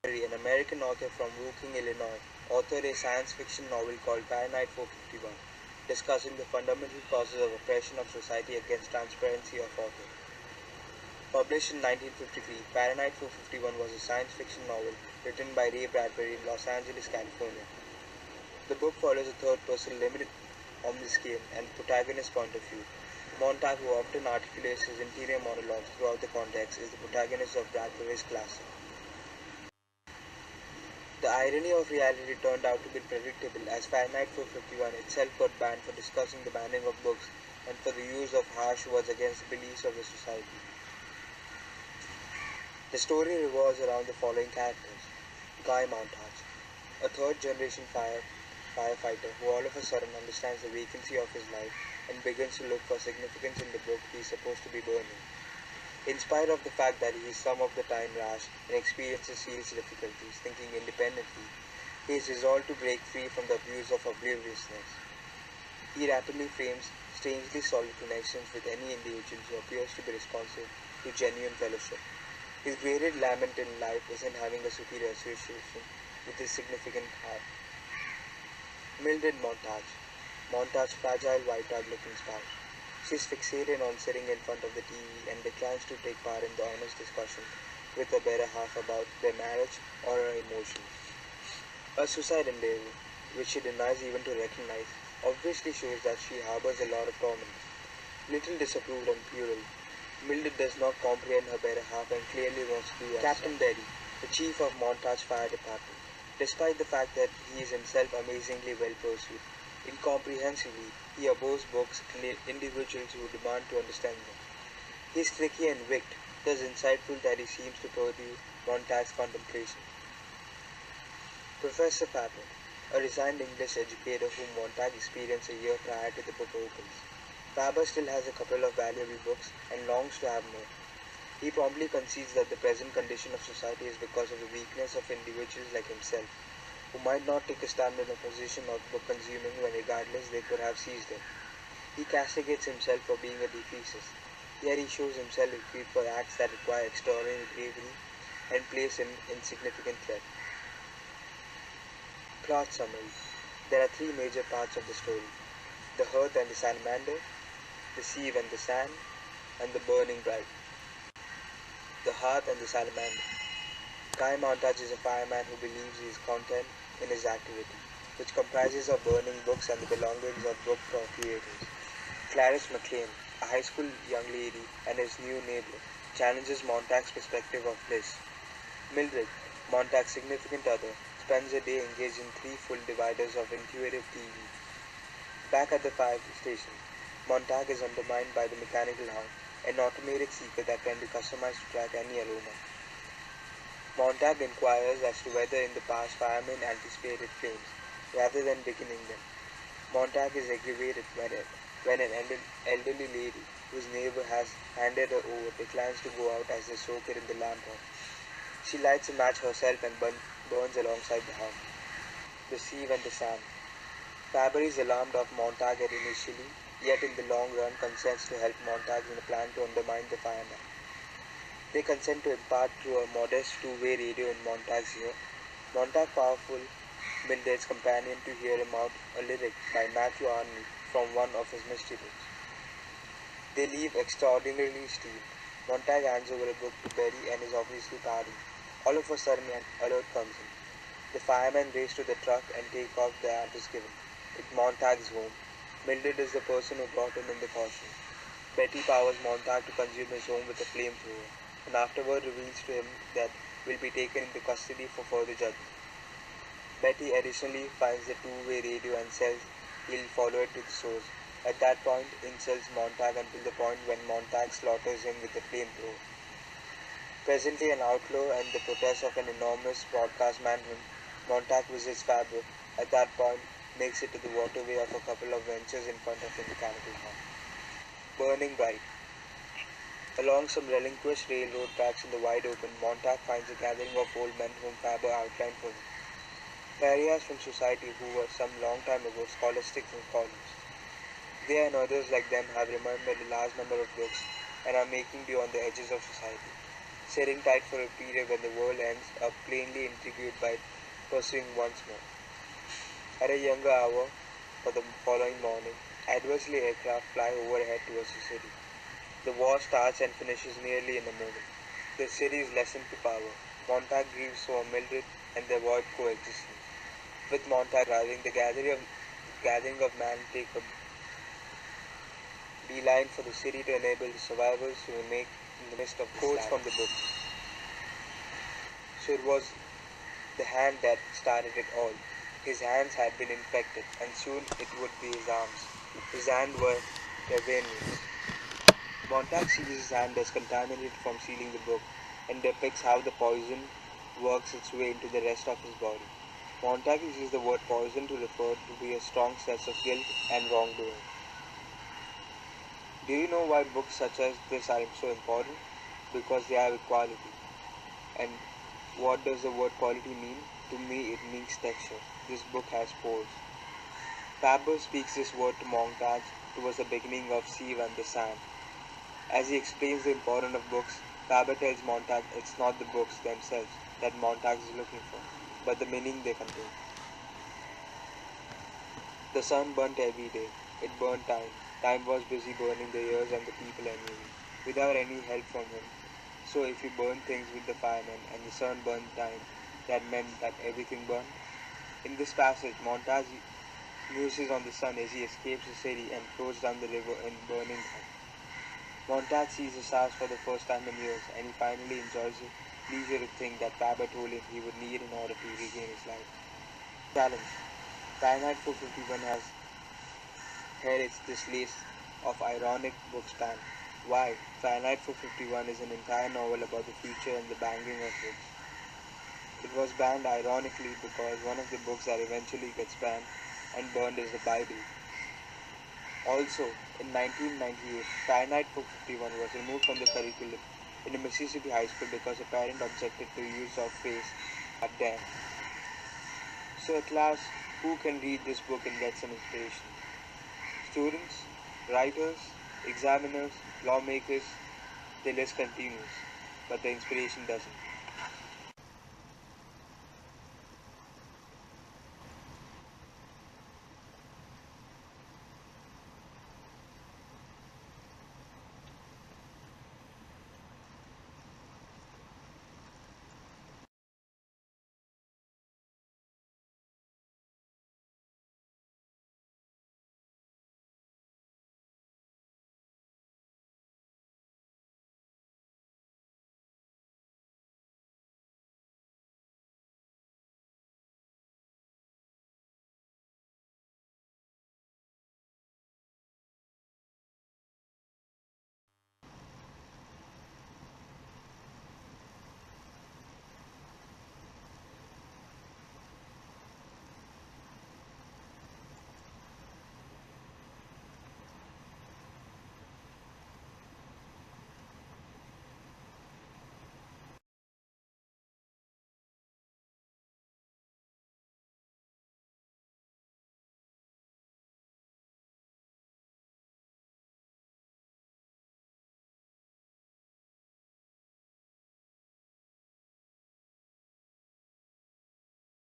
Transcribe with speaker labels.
Speaker 1: An American author from Woking, Illinois, authored a science fiction novel called Fahrenheit 451, discussing the fundamental causes of oppression of society against transparency of author. Published in 1953, Fahrenheit 451 was a science fiction novel written by Ray Bradbury in Los Angeles, California. The book follows a third-person limited omniscient and protagonist's point of view. Montag, who often articulates his interior monologues throughout the context, is the protagonist of Bradbury's classic. The irony of reality turned out to be predictable, as Fahrenheit 451 itself got banned for discussing the banning of books and for the use of harsh words against the beliefs of the society. The story revolves around the following characters. Guy Montage, a third-generation firefighter who all of a sudden understands the vacancy of his life and begins to look for significance in the book he is supposed to be burning. In spite of the fact that he is some of the time rash and experiences serious difficulties thinking independently, he is resolved to break free from the abuse of obliviousness. He rapidly frames strangely solid connections with any individual who appears to be responsive to genuine fellowship. His greatest lament in life is in having a superior association with his significant heart. Mildred Montage, Montage's fragile, white-haired-looking spouse. She is fixated on sitting in front of the TV and declines to take part in the honest discussion with her better half about their marriage or her emotions. Her suicide endeavor, which she denies even to recognize, obviously shows that she harbors a lot of torment. Little disapproved and puerile, Mildred does not comprehend her better half and clearly wants to do as Captain Berry, the chief of Montage Fire Department, despite the fact that he is himself amazingly well pursued. Incomprehensibly, he abhors books and individuals who demand to understand them. He is tricky and wicked, thus insightful that he seems to pursue Montage's contemplation. Professor Faber, a resigned English educator whom Montage experienced a year prior to the book opens. Faber still has a couple of valuable books and longs to have more. He promptly concedes that the present condition of society is because of the weakness of individuals like himself, who might not take a stand in a position of book consuming when regardless they could have seized it. He castigates himself for being a defeatist, yet he shows himself equipped for acts that require extraordinary bravery and place him in significant threat. Plot summary. There are three major parts of the story: the hearth and the salamander, the sieve and the sand, and the burning bride. The hearth and the salamander. Guy Montage is a fireman who believes he is content in his activity, which comprises of burning books and the belongings of book creators. Clarice McLean, a high school young lady and his new neighbor, challenges Montague's perspective of bliss. Mildred, Montague's significant other, spends a day engaged in three full dividers of intuitive TV. Back at the fire station, Montague is undermined by the mechanical hound, an automated seeker that can be customized to track any aroma. Montague inquires as to whether in the past firemen anticipated flames, rather than beginning them. Montague is aggravated when an elderly lady, whose neighbor has handed her over, declines to go out as they soak it in the lamp oil. She lights a match herself and burns alongside the house. The sieve and the sand. Faber is alarmed of Montague initially, yet in the long run consents to help Montague in a plan to undermine the fireman. They consent to impart through a modest two-way radio in Montague's ear. Montague powerful Mildred's companion to hear him out a lyric by Matthew Arnold from one of his mystery books. They leave extraordinarily steamed. Montague hands over a book to Berry and is obviously pardoned. All of a sudden an alert comes in. The firemen race to the truck and take off the address given. It's Montague's home. Mildred is the person who brought him in the caution. Betty powers Montague to consume his home with a flamethrower, and afterward reveals to him that will be taken into custody for further judgment. Betty additionally finds the two-way radio and says he'll follow it to the source. At that point, insults Montague until the point when Montague slaughters him with the flamethrower. Presently an outlaw and the protest of an enormous broadcast manhunt, Montague visits Faber. At that point, makes it to the waterway of a couple of ventures in front of the mechanical house. Burning bright. Along some relinquished railroad tracks in the wide open, Montague finds a gathering of old men whom Faber outlined for him. Pariahs from society who were some long time ago scholastic scholars. They and others like them have remembered a large number of books and are making beyond the edges of society. sitting tight for a period when the world ends, are plainly intrigued by pursuing once more. At a younger hour, for the following morning, adversely aircraft fly overhead towards the city. The war starts and finishes nearly in a moment. The city is lessened to power. Montag grieves for Mildred and they avoid coexistence. With Montag arriving, the gathering of man take a beeline for the city to enable the survivors to remain in the midst of the quotes from the book. So it was the hand that started it all. His hands had been infected, and soon it would be his arms. His hands were their veins. Montag sees his hand as contaminated from sealing the book, and depicts how the poison works its way into the rest of his body. Montag uses the word poison to refer to be a strong sense of guilt and wrongdoing. Do you know why books such as this are so important? Because they have equality. And what does the word quality mean? To me, it means texture. This book has pores. Faber speaks this word to Montag towards the beginning of Sieve and the Sand. As he explains the importance of books, Faber tells Montag it's not the books themselves that Montag is looking for, but the meaning they contain. The sun burnt every day. It burnt time. Time was busy burning the years and the people anyway, without any help from him. So if he burned things with the firemen and the sun burned time, that meant that everything burned. In this passage, Montag muses on the sun as he escapes the city and floats down the river in burning time. Montag sees the stars for the first time in years, and he finally enjoys the leisure thing that Faber told him he would need in order to regain his life. Challenge. Fahrenheit 451 has here it's this list of ironic books banned. Why? Fahrenheit 451 is an entire novel about the future and the banging of books. It was banned ironically because one of the books that eventually gets banned and burned is the Bible. Also, in 1998, Fahrenheit 451 was removed from the curriculum in a Mississippi high school because a parent objected to use of phrase back then. So at last, who can read this book and get some inspiration? Students, writers, examiners, lawmakers, the list continues, but the inspiration doesn't.